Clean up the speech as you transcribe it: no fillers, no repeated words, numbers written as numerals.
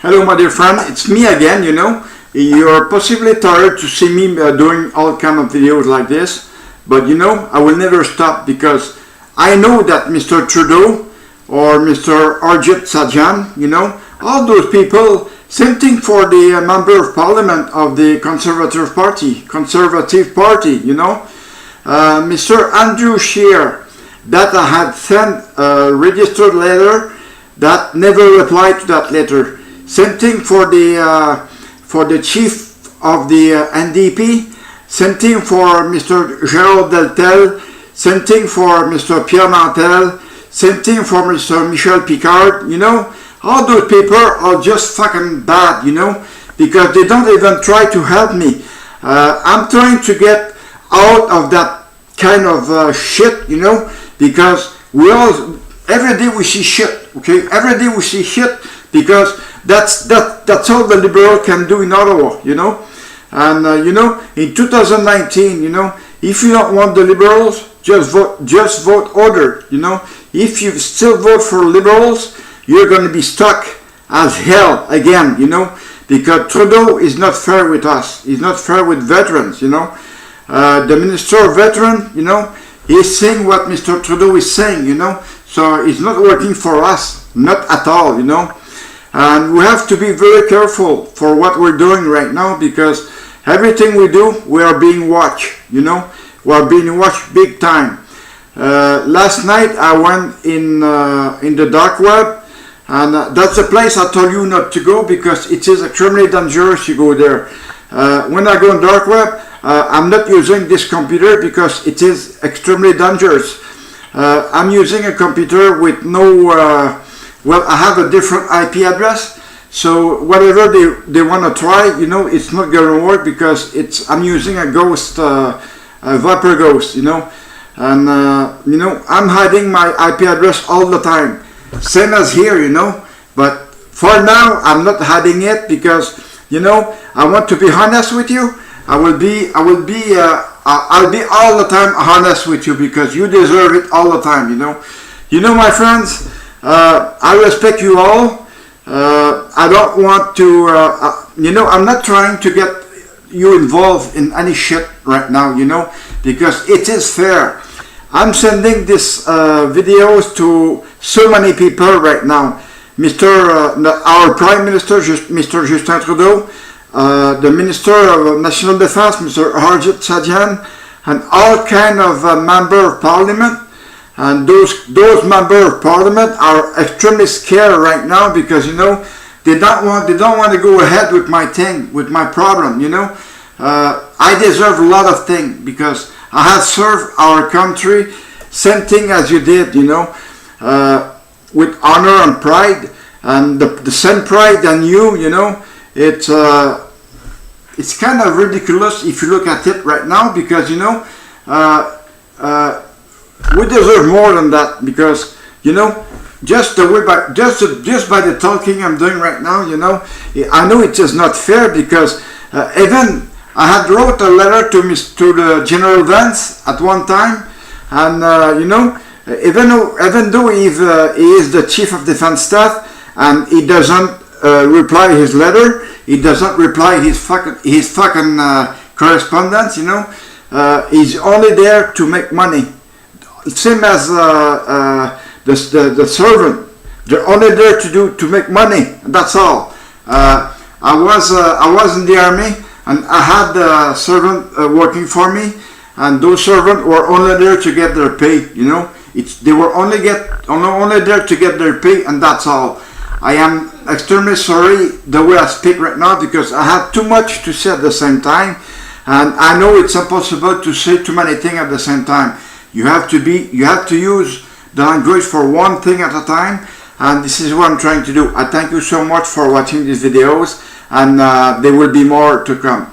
Hello my dear friend, it's me again, You're possibly tired to see me doing all kind of videos like this, but I will never stop because I know that Mr. Trudeau or Mr. Harjit Sajjan, all those people, same thing for the member of parliament of the Conservative Party, Mr. Andrew Scheer, that I had sent a registered letter that never replied to that letter. Same thing for the chief of the NDP, same thing for Mr. Gérald Deltel, same thing for Mr. Pierre Mantel, same thing for Mr. Michel Picard, all those people are just fucking bad, because they don't even try to help me. I'm trying to get out of that kind of shit, because every day we see shit, okay? Every day we see shit because that's all the Liberal can do in Ottawa, And in 2019, if you don't want the Liberals, just vote Order, If you still vote for Liberals, you're going to be stuck as hell again, because Trudeau is not fair with us. He's not fair with veterans, The Minister of Veterans, he's saying what Mr. Trudeau is saying, So it's not working for us, not at all, And we have to be very careful for what we're doing right now because everything we do, we are being watched, We are being watched big time. Last night I went in the dark web, and that's a place I told you not to go because it is extremely dangerous to go there. When I go in dark web, I'm not using this computer because it is extremely dangerous. I'm using a computer with no I have a different IP address, so whatever they want to try, it's not going to work because I'm using a ghost, a Viper ghost, and I'm hiding my IP address all the time, same as here, but for now I'm not hiding it because I want to be honest with you. I'll be all the time honest with you because you deserve it all the time, my friends. I respect you all. I don't want to, I'm not trying to get you involved in any shit right now, because it is fair. I'm sending this videos to so many people right now. Our Prime Minister, Mr. Justin Trudeau, the Minister of National Defense, Mr. Harjit Sajjan, and all kind of member of parliament. And those members of parliament are extremely scared right now because they don't want to go ahead with my thing, with my problem. I deserve a lot of things because I have served our country, same thing as you did, with honor and pride, and the same pride than you. It's kind of ridiculous if you look at it right now because we deserve more than that because just by the talking I'm doing right now, I know it is not fair because even I had wrote a letter to the General Vance at one time, and even though he is the Chief of Defense Staff and he doesn't reply his letter, he doesn't reply his fucking correspondence, he's only there to make money. Same as the servant, they're only there to make money. That's all. I was in the army, and I had a servant working for me, and those servants were only there to get their pay. They were only there to get their pay, and that's all. I am extremely sorry the way I speak right now because I have too much to say at the same time, and I know it's impossible to say too many things at the same time. You have to use the language for one thing at a time, and this is what I'm trying to do. I thank you so much for watching these videos, and there will be more to come.